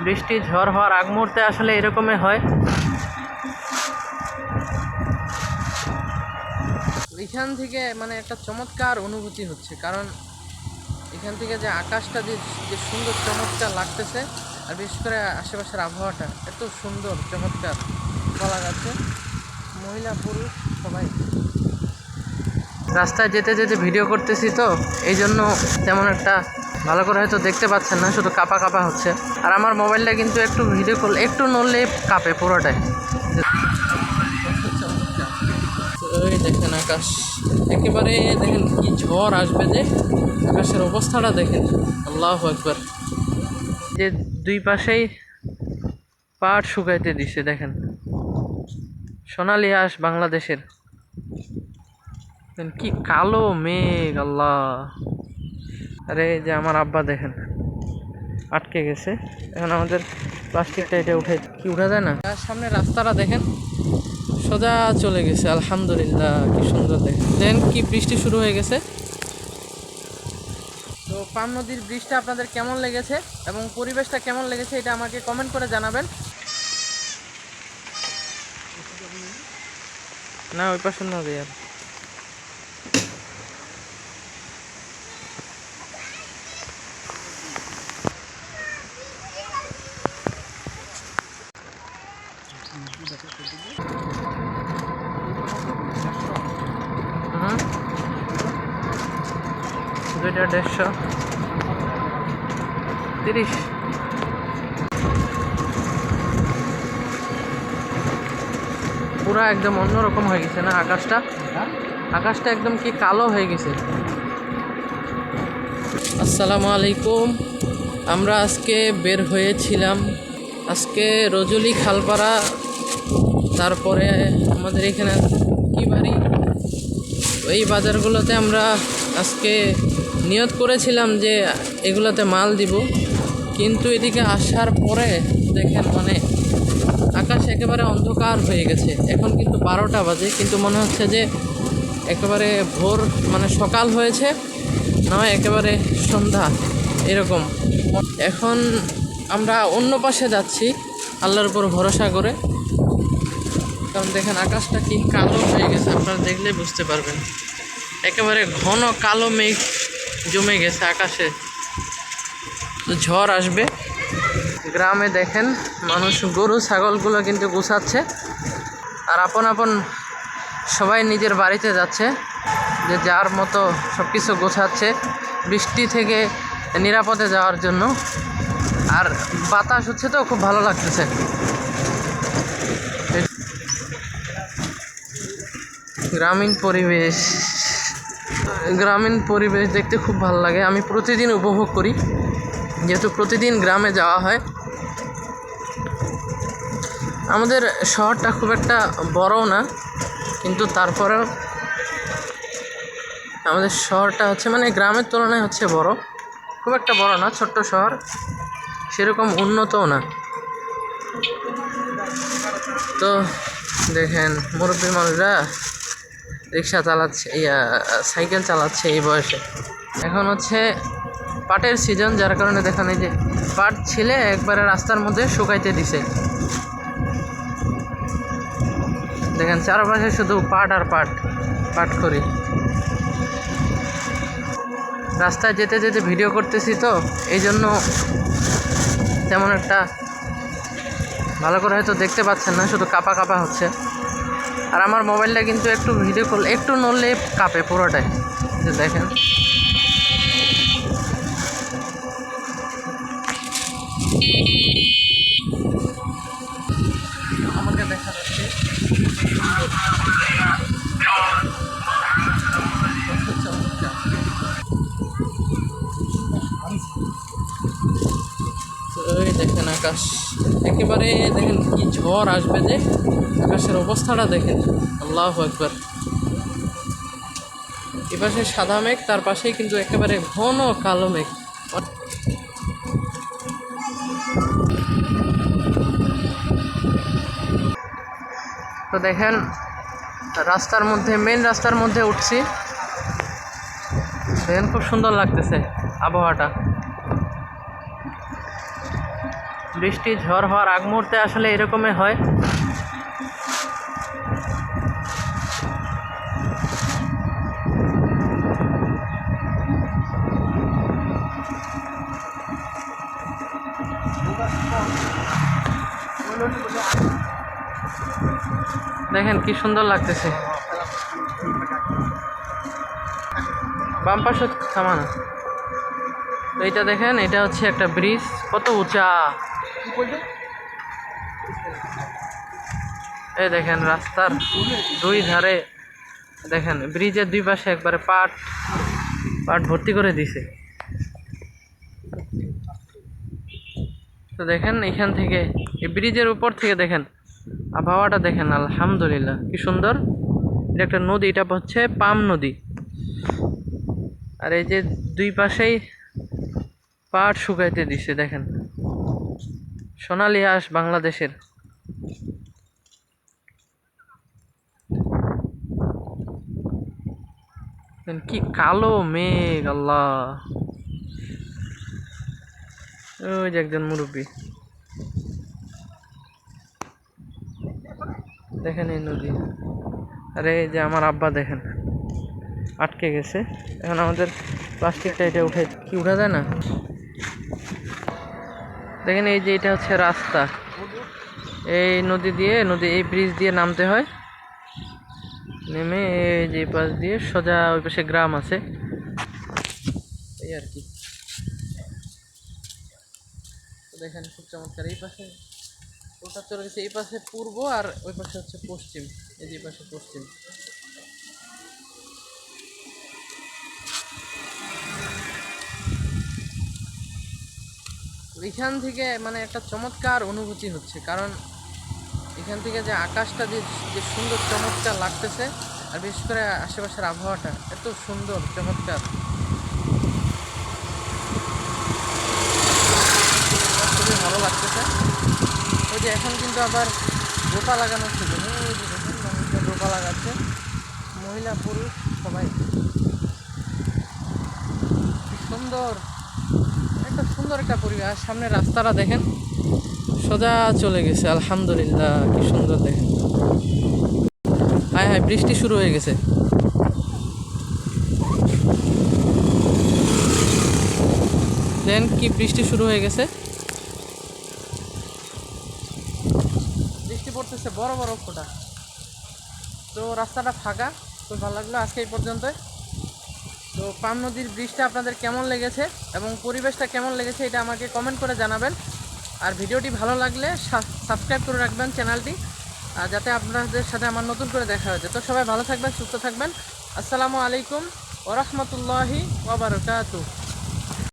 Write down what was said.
বৃষ্টি ঝড় হওয়ার আগ মুহূর্তে আসলে এরকমই হয়। এখান থেকে মানে একটা চমৎকার অনুভূতি হচ্ছে, কারণ এখান থেকে যে আকাশটা যে সুন্দর চমৎকার লাগতেছে, আর বিশেষ করে আশেপাশের আবহাওয়াটা এত সুন্দর চমৎকার বলা যাচ্ছে। মহিলা পুরুষ সবাই রাস্তায় যেতে যেতে ভিডিও করতেছি, তো এই জন্য তেমন একটা ভালো করে হয়তো দেখতে পাচ্ছেন না, শুধু কাঁপা কাঁপা হচ্ছে। আর আমার মোবাইলটা কিন্তু একটু ভিডিও করলে একটু নড়লে কাঁপে পুরোটাই। ওই দেখেন আকাশ, একেবারে দেখেন কি ঝড় আসবে, যে আকাশের অবস্থাটা দেখেন, আল্লাহু আকবার। যে দুই পাশেই পাট শুকাইতে দিছে, দেখেন সোনালি আঁশ বাংলাদেশের। কি কালো মেঘ, আল্লাহ। আরে যে আমার আব্বা দেখেন আটকে গেছে, এখন আমাদের প্লাস্টিকটা এটা উঠে কি উঠা যায় না। তার সামনে রাস্তাটা দেখেন সোজা চলে গেছে, আলহামদুলিল্লাহ কি সুন্দর। দেখেন কি বৃষ্টি শুরু হয়ে গেছে। তো পান নদীর ব্রিজটা আপনাদের কেমন লেগেছে এবং পরিবেশটা কেমন লেগেছে এটা আমাকে কমেন্ট করে জানাবেন। না ওই পাশে নদী আর দুইটা 150-30। পুরা একদম অন্যরকম হয়ে গেছে না আকাশটা, আকাশটা একদম কি কালো হয়ে গেছে। আসসালামু আলাইকুম। আমরা আজকে বের হয়েছিলাম, আজকে রজলি খালপাড়া, তারপরে আমাদের এখানে কি বাড়ি, এই বাজারগুলোতে আমরা আজকে নিয়ত করেছিলাম যে এগুলোতে মাল দিব, কিন্তু এদিকে আসার পরে দেখেন মানে আকাশ একেবারে অন্ধকার হয়ে গেছে। এখন কিন্তু 12টা বাজে, কিন্তু মনে হচ্ছে যে একেবারে ভোর মানে সকাল হয়েছে, নয় একেবারে সন্ধ্যা এরকম। এখন আমরা অন্য পাশে যাচ্ছি আল্লাহর উপর ভরসা করে, কারণ দেখেন আকাশটা কি কালো হয়ে গেছে, আপনারা দেখলে বুঝতে পারবেন। একেবারে ঘন কালো মেঘ জমে গেছে আকাশে, ঝড় আসবে। গ্রামে দেখেন মানুষ গরু ছাগলগুলো কিন্তু গুছাচ্ছে, আর আপন আপন সবাই নিজের বাড়িতে যাচ্ছে, যে যার মতো সব কিছু গোছাচ্ছে বৃষ্টি থেকে নিরাপদে যাওয়ার জন্য। আর বাতাস হচ্ছে, তো খুব ভালো লাগতেছে। গ্রামীণ পরিবেশ দেখতে খুব ভালো লাগে, আমি প্রতিদিন উপভোগ করি, যেহেতু প্রতিদিন গ্রামে যাওয়া হয়। আমাদের শহরটা খুব একটা বড়ও না, কিন্তু তারপরেও আমাদের শহরটা হচ্ছে মানে গ্রামের তুলনায় হচ্ছে বড়, খুব একটা বড় না, ছোট্ট শহর, সেরকম উন্নতও না। তো দেখেন মুরব্বী মানুষরা রিক্সা চালাচ্ছে, সাইকেল চালাচ্ছে এই বয়সে। এখন হচ্ছে পাটের সিজন, যার কারণে দেখেন এই যে পাট ছিলে একবারে রাস্তার মধ্যে শুকাইতে দিছে। দেখেন চারপাশে শুধু পাট আর পাট করি। রাস্তায় যেতে যেতে ভিডিও করতেছি, তো এই জন্য তেমন একটা ভালো করে হয়তো দেখতে পাচ্ছেন না, শুধু কাঁপা কাঁপা হচ্ছে। আর আমার মোবাইলটা কিন্তু একটু ভিডিও করলে একটু নড়লে কাঁপে পুরোটাই, যে দেখেন। আমাকে দেখা যাচ্ছে ওই দেখেন আকাশ, একেবারে দেখেন কি ঝড় আসবে, যে আকাশের অবস্থাটা দেখেন, আল্লাহু আকবার। এপাশে সাদা মেঘ, তার পাশেই কিন্তু একেবারে ঘন কালো মেঘ। তো দেখেন রাস্তার মধ্যে, মেন রাস্তার মধ্যে উঠছি, দেখেন খুব সুন্দর লাগতেছে আবহাওয়াটা। বৃষ্টি ঝড় হওয়ার আগ মুহূর্তে আসলে এরকমই হয়। দেখেন কি সুন্দর লাগতেছে। বাম পাশে থামানো। তো এইটা দেখেন, এটা হচ্ছে একটা ব্রিজ, কত উঁচা। এই দেখেন রাস্তার দুই ধারে দেখেন, ব্রিজের দুই পাশে একবারে পাট পাট ভর্তি করে দিছে। তো দেখেন এখান থেকে, এই ব্রিজের উপর থেকে দেখেন আবহাওয়াটা দেখেন, আলহামদুলিল্লাহ কি সুন্দর। এটা একটা নদী, এটা হচ্ছে পাম নদী। আর এই যে দুই পাশেই পাট শুকাইতে দিছে দেখেন, সোনালী হাঁস বাংলাদেশের। কি কালো মেঘ, আল্লাহ। ওই যে একজন মুরব্বী, দেখেন এই নদী। আরে এই যে আমার আব্বা দেখেন আটকে গেছে। এখন আমাদের প্লাস্টিকটা এটা উঠে, কি উঠা যায় না। দেখেন এই যে এটা হচ্ছে রাস্তা, এই নদী দিয়ে, এই ব্রিজ দিয়ে নামতে হয়। নেমে এই যে পাশ দিয়ে সোজা ওই পাশে গ্রাম আছে, এই আর কি। দেখেন খুব চমৎকার। এই পাশে ওটা চলে গেছে, এই পাশে পূর্ব আর ওই পাশে হচ্ছে পশ্চিম। এই যে পাশে পশ্চিম। এখান থেকে মানে একটা চমৎকার অনুভূতি হচ্ছে, কারণ এখান থেকে যে আকাশটা যে সুন্দর চমৎকার লাগতেছে, আর বিশেষ করে আশেপাশের আবহাওয়াটা এত সুন্দর চমৎকার, খুবই ভালো লাগতেছে। ওই যে এখন কিন্তু আবার রোপা লাগানোর সুযোগ, ওই যে দেখুন মানুষজন রোপা লাগাচ্ছে, মহিলা পুরুষ সবাই। কি সুন্দর একটা পরিবেশ। সামনে রাস্তাটা দেখেন সোজা চলে গেছে, আলহামদুলিল্লাহ কি সুন্দর দেখেন। হায় হায়, বৃষ্টি শুরু হয়ে গেছে। দেন কি বৃষ্টি শুরু হয়ে গেছে, বৃষ্টি পড়তেছে বড় বড় ফোঁটা। তো রাস্তাটা ফাঁকা। খুব ভালো লাগলো আজকে এই পর্যন্তই। তো পাম নদীর ব্রিজটা আপনাদের কেমন লেগেছে এবং পরিবেশটা কেমন লেগেছে এটা আমাকে কমেন্ট করে জানাবেন। আর ভিডিওটি ভালো লাগলে সাবস্ক্রাইব করে রাখবেন চ্যানেলটি, আর যাতে আপনাদের সাথে আমার নতুন করে দেখা হয়েছে। তো সবাই ভালো থাকবেন, সুস্থ থাকবেন। আসসালামু আলাইকুম ওয়া রাহমাতুল্লাহি ওয়া বারাকাতুহু।